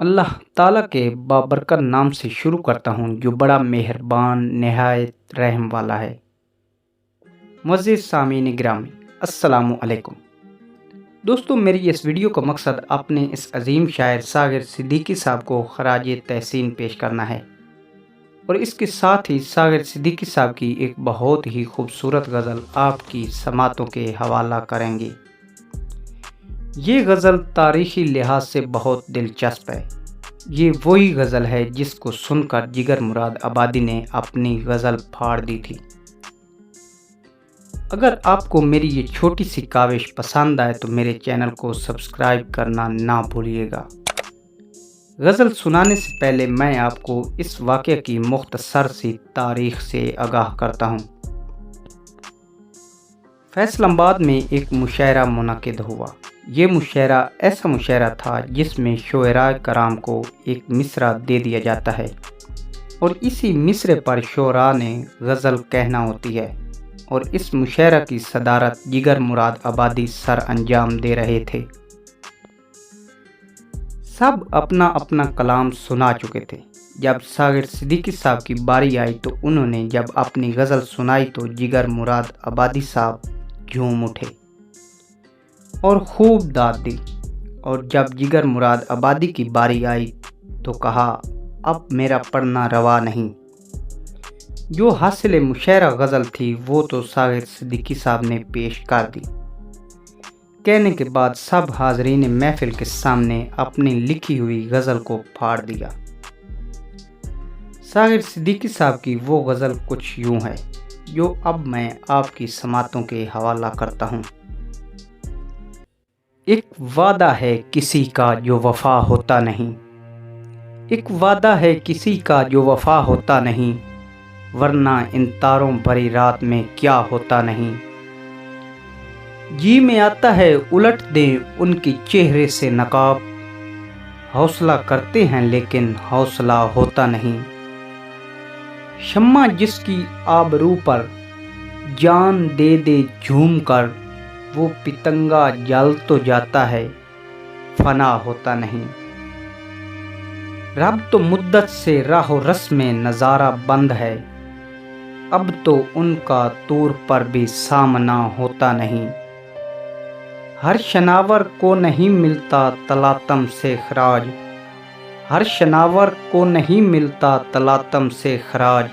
اللہ تعالیٰ کے بابرکت نام سے شروع کرتا ہوں جو بڑا مہربان نہایت رحم والا ہے۔ معزز سامعین گرامی، السلام علیکم۔ دوستو، میری اس ویڈیو کا مقصد اپنے اس عظیم شاعر ساغر صدیقی صاحب کو خراج تحسین پیش کرنا ہے، اور اس کے ساتھ ہی ساغر صدیقی صاحب کی ایک بہت ہی خوبصورت غزل آپ کی سماعتوں کے حوالہ کریں گے۔ یہ غزل تاریخی لحاظ سے بہت دلچسپ ہے۔ یہ وہی غزل ہے جس کو سن کر جگر مراد آبادی نے اپنی غزل پھاڑ دی تھی۔ اگر آپ کو میری یہ چھوٹی سی کاوش پسند آئے تو میرے چینل کو سبسکرائب کرنا نہ بھولیے گا۔ غزل سنانے سے پہلے میں آپ کو اس واقعہ کی مختصر سی تاریخ سے آگاہ کرتا ہوں۔ فیصل آباد میں ایک مشاعرہ منعقد ہوا۔ یہ مشاعرہ ایسا مشاعرہ تھا جس میں شعراء کرام کو ایک مصرع دے دیا جاتا ہے، اور اسی مصرع پر شعراء نے غزل کہنا ہوتی ہے، اور اس مشاعرہ کی صدارت جگر مراد آبادی سر انجام دے رہے تھے۔ سب اپنا اپنا کلام سنا چکے تھے۔ جب ساغر صدیقی صاحب کی باری آئی تو انہوں نے جب اپنی غزل سنائی تو جگر مراد آبادی صاحب جھوم اٹھے اور خوب داد دی، اور جب جگر مراد آبادی کی باری آئی تو کہا، اب میرا پڑھنا روا نہیں۔ جو حاصل مشاعرہ غزل تھی وہ تو ساغر صدیقی صاحب نے پیش کر دی۔ کہنے کے بعد سب حاضرین محفل کے سامنے اپنی لکھی ہوئی غزل کو پھاڑ دیا۔ ساغر صدیقی صاحب کی وہ غزل کچھ یوں ہے جو اب میں آپ کی سماعتوں کے حوالہ کرتا ہوں۔ ایک وعدہ ہے کسی کا جو وفا ہوتا نہیں، ایک وعدہ ہے کسی کا جو وفا ہوتا نہیں، ورنہ ان تاروں بھری رات میں کیا ہوتا نہیں۔ جی میں آتا ہے الٹ دیں ان کی چہرے سے نقاب، حوصلہ کرتے ہیں لیکن حوصلہ ہوتا نہیں۔ شمع جس کی آبرو پر جان دے دے جھوم کر، وہ پتنگا جل تو جاتا ہے فنا ہوتا نہیں۔ رب تو مدت سے راہ و رسم نظارہ بند ہے، اب تو ان کا طور پر بھی سامنا ہوتا نہیں۔ ہر شناور کو نہیں ملتا تلاطم سے خراج، ہر شناور کو نہیں ملتا تلاطم سے خراج،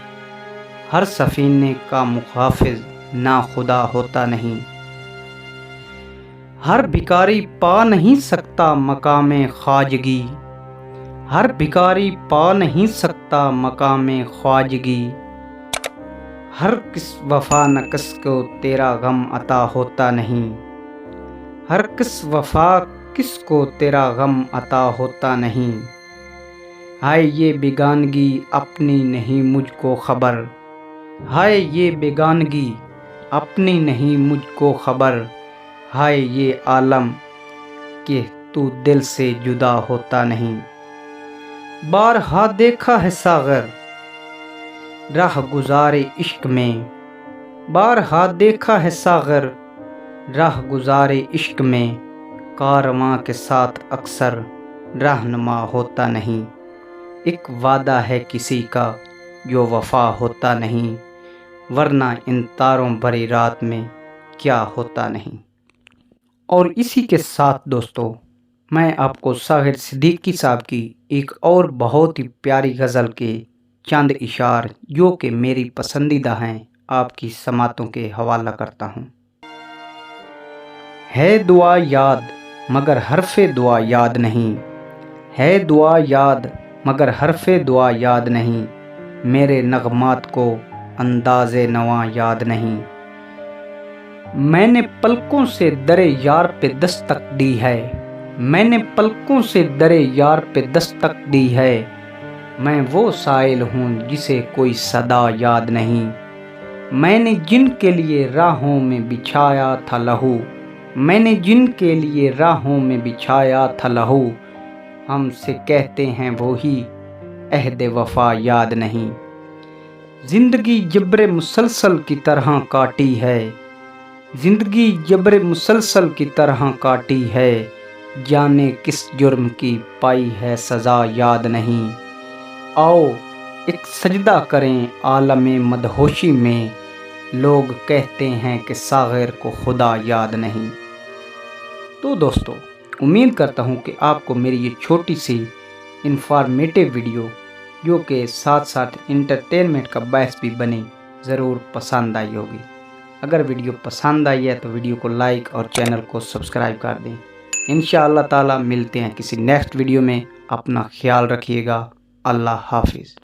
ہر سفینے کا محافظ نا خدا ہوتا نہیں۔ ہر بھکاری پا نہیں سکتا مقام خواجگی، ہر بھکاری پا نہیں سکتا مقام خواجگی، ہر کس وفا نکس کو تیرا غم عطا ہوتا نہیں، ہر کس وفا کس کو تیرا غم عطا ہوتا نہیں۔ ہائے یہ بیگانگی اپنی نہیں مجھ کو خبر، ہائے یہ بیگانگی اپنی نہیں مجھ کو خبر، ہائے یہ عالم کہ تو دل سے جدا ہوتا نہیں۔ بارہا دیکھا ہے ساغر راہ گزار عشق میں، بارہا دیکھا ہے ساغر راہ گزار عشق میں، کارواں کے ساتھ اکثر رہنما ہوتا نہیں۔ ایک وعدہ ہے کسی کا جو وفا ہوتا نہیں، ورنہ ان تاروں بھری رات میں کیا ہوتا نہیں۔ اور اسی کے ساتھ دوستو، میں آپ کو ساغر صدیقی صاحب کی ایک اور بہت ہی پیاری غزل کے چند اشعار جو کہ میری پسندیدہ ہیں آپ کی سماعتوں کے حوالہ کرتا ہوں۔ ہے دعا یاد مگر حرف دعا یاد نہیں، ہے دعا یاد مگر حرف دعا یاد نہیں، میرے نغمات کو انداز نواں یاد نہیں۔ میں نے پلکوں سے در یار پہ دستک دی ہے، میں نے پلکوں سے در یار پہ دستک دی ہے، میں وہ سائل ہوں جسے کوئی صدا یاد نہیں۔ میں نے جن کے لیے راہوں میں بچھایا تھا لہو، میں نے جن کے لیے راہوں میں بچھایا تھا لہو، ہم سے کہتے ہیں وہی عہد وفا یاد نہیں۔ زندگی جبر مسلسل کی طرح کاٹی ہے، زندگی جبر مسلسل کی طرح کاٹی ہے، جانے کس جرم کی پائی ہے سزا یاد نہیں۔ آؤ ایک سجدہ کریں عالم مدہوشی میں، لوگ کہتے ہیں کہ ساغر کو خدا یاد نہیں۔ تو دوستو، امید کرتا ہوں کہ آپ کو میری یہ چھوٹی سی انفارمیٹیو ویڈیو، جو کہ ساتھ ساتھ انٹرٹینمنٹ کا باعث بھی بنے، ضرور پسند آئی ہوگی۔ اگر ویڈیو پسند آئی ہے تو ویڈیو کو لائک اور چینل کو سبسکرائب کر دیں۔ انشاءاللہ تعالی ملتے ہیں کسی نیکسٹ ویڈیو میں۔ اپنا خیال رکھیے گا۔ اللہ حافظ۔